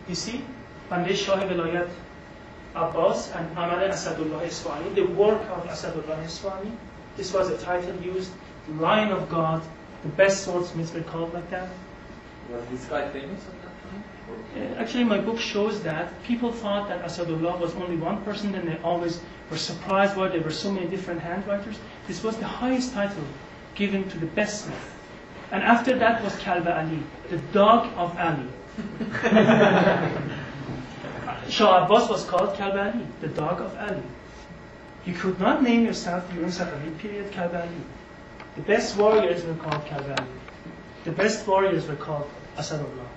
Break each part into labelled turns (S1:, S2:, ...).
S1: You see, Bande Shah Velayat Abbas and Amar Asadullah Isfahani, the work of Asadullah Isfahani. This was a title used, Lion of God, the best swordsmiths were called like that.
S2: Was this guy famous at that time?
S1: Actually, my book shows that people thought that Asadullah was only one person, and they always were surprised why there were so many different handwriters. This was the highest title given to the best smith. And after that was Kalba Ali, the dog of Ali. Shah Abbas was called Kalba Ali, the dog of Ali. You could not name yourself during Safavid period Kalba Ali. The best warriors were called Kalba Ali. The best warriors were called Asadullah.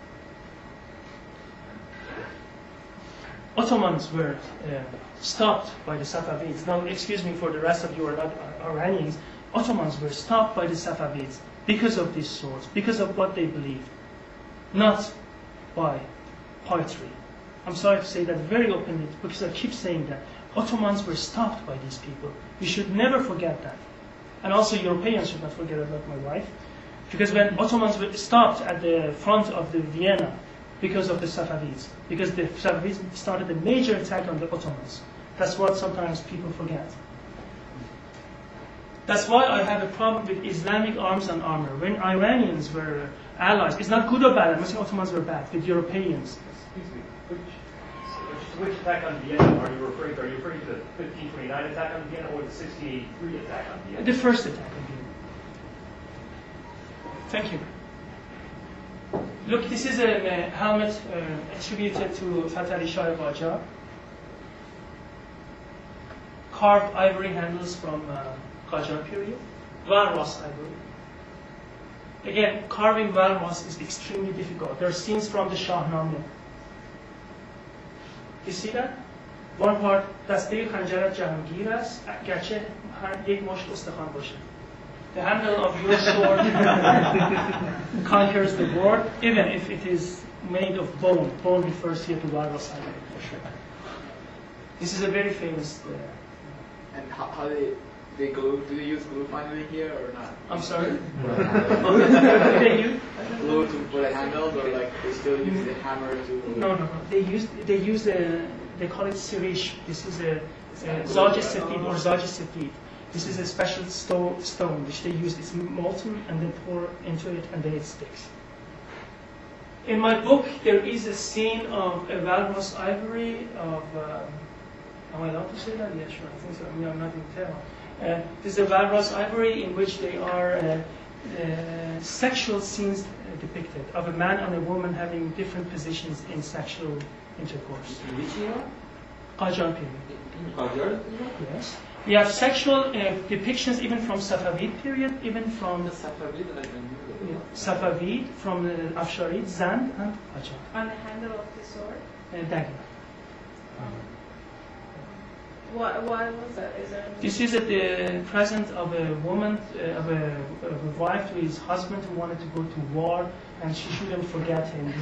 S1: Ottomans were stopped by the Safavids. Now, excuse me for the rest of you are not Iranians. Ottomans were stopped by the Safavids because of these swords, because of what they believed, not by poetry. I'm sorry to say that very openly because I keep saying that. Ottomans were stopped by these people. We should never forget that. And also Europeans should not forget about my wife. Because when Ottomans were stopped at the front of the Vienna because of the Safavids, because the Safavids started a major attack on the Ottomans. That's what sometimes people forget. That's why I have a problem with Islamic arms and armor. When Iranians were allies, it's not good or bad, I'm not saying Ottomans were bad, with Europeans.
S3: Excuse me, which attack on Vienna are you referring to? Are you referring to the 1529 attack on Vienna or the 1683 attack on Vienna?
S1: The first attack on Vienna. Thank you. Look, this is a helmet attributed to Fatali Shah Qajar. Carved ivory handles from Qajar period. Walrus ivory. Again, carving walrus is extremely difficult. There are scenes from the Shahnameh. You see that? One part, دسته خنجر جهانگیر است، گرچه یک مشت استخوان باشه. The handle of your sword conquers the world, even if it is made of bone. Bone refers here to walrus ivory, for sure. This is a very famous.
S4: And how they glue? Do they use glue finally here or not?
S1: I'm sorry.
S4: Do they use glue for the handles, or like they still use the hammer to?
S1: No. They call it sirish. This is a zaj sefid or zaj sefid. This is a special stone which they use. It's molten and they pour into it and then it sticks. In my book, there is a scene of a walrus ivory of. Am I allowed to say that? Yeah, sure. I think so. I mean, I'm not in Tehran. This is a walrus ivory in which they are sexual scenes depicted of a man and a woman having different positions in sexual intercourse.
S2: In which year?
S1: Qajar period.
S2: In Qajar?
S1: Yes. We have sexual depictions even from Safavid period, even from
S2: The Safavid, I don't know.
S1: Safavid, from the Afsharid, Zand, and Qajar.
S5: On the handle of the sword?
S1: Dagger.
S5: Why was that? Is there
S1: This is the present of a woman, of a wife to his husband who wanted to go to war, and she shouldn't forget him.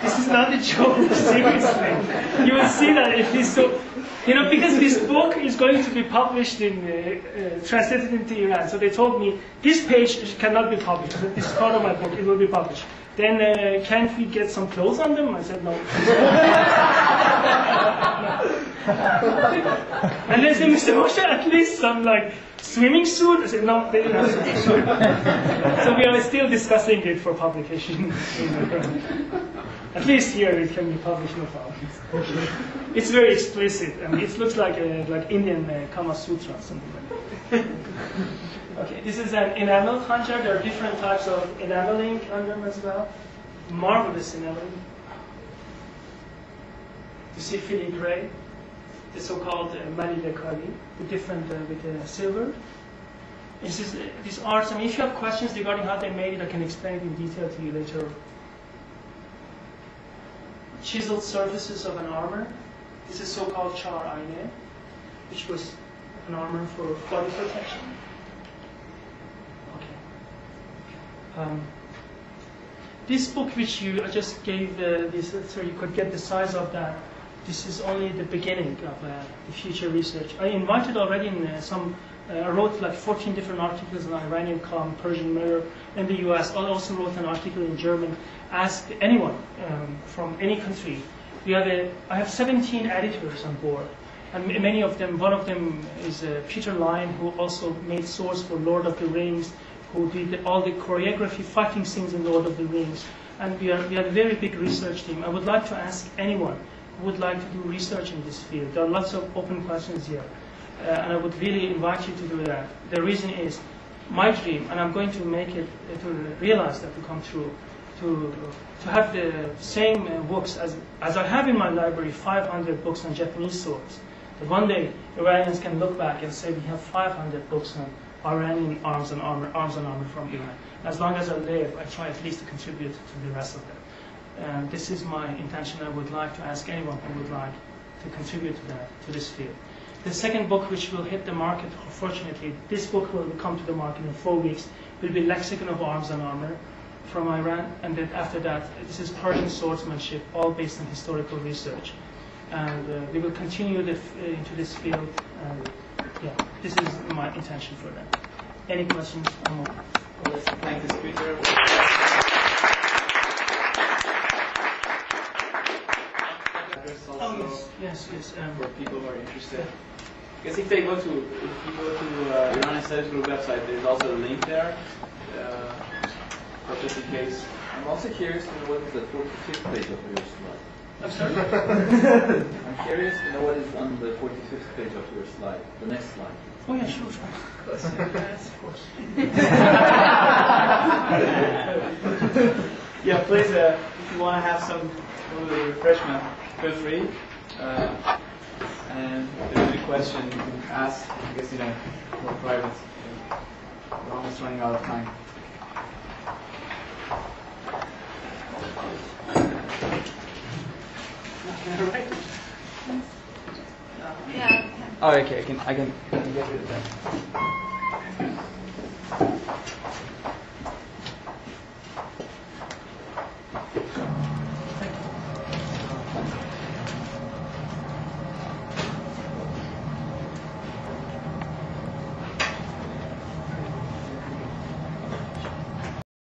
S1: This is not a joke, seriously. You will see that if he's so... because this book is going to be published translated into Iran. So they told me, this page cannot be published. This is part of my book, it will be published. Then can't we get some clothes on them? I said no. And they said, Mr. Moshtagh, at least some swimming suit? I said no, they didn't have swimming suit. So we are still discussing it for publication. At least here it can be published, no problem. It's very explicit. I mean, it looks like Indian Kama Sutra or something like that. Okay, this is an enamel khanjar. There are different types of enameling on them as well. Marvelous enameling. You see filigree, the so-called malilekari, the different with the silver. These arts. I mean, if you have questions regarding how they made it, I can explain it in detail to you later. Chiseled surfaces of an armor. This is so-called char aine, which was an armor for body protection. This book which I just gave this, so you could get the size of that. This is only the beginning of the future research. I invited already in some I wrote like 14 different articles in Iranian column, Persian Mirror in the US. I also wrote an article in German. Ask anyone from any country. I have 17 editors on board. And many of them, one of them is Peter Lyon, who also made swords for Lord of the Rings, who did all the choreography, fighting scenes in Lord of the Rings. And we are a very big research team. I would like to ask anyone who would like to do research in this field. There are lots of open questions here. And I would really invite you to do that. The reason is my dream, and I'm going to make it, to realize that to come true, to have the same books as I have in my library, 500 books on Japanese swords. That one day Iranians can look back and say we have 500 books on Iranian arms and armor from Iran. As long as I live, I try at least to contribute to the rest of them. And this is my intention. I would like to ask anyone who would like to contribute to that, to this field. The second book, which will hit the market, fortunately, this book will come to the market in 4 weeks, will be Lexicon of Arms and Armor from Iran. And then after that, this is Persian swordsmanship, all based on historical research. And we will continue into this field. And yeah, this is my intention for that. Any questions?
S4: Let's thank the speaker.
S1: Yes.
S4: For people who are interested. I guess if you go to Iranian Studies Group website, there's also a link there. For just in case.
S2: I'm also curious to know what is the 45th page of your slide.
S1: I'm sorry?
S2: I'm curious to know what is on the 45th page of your slide, the next slide.
S1: Oh yeah, sure.
S5: Of course.
S4: Yeah, please, if you want to have some refreshment, feel free. And if there's any question, you can ask. I guess, more private. We're almost running out of time.
S5: Yeah.
S4: Oh, okay. I can get rid of that.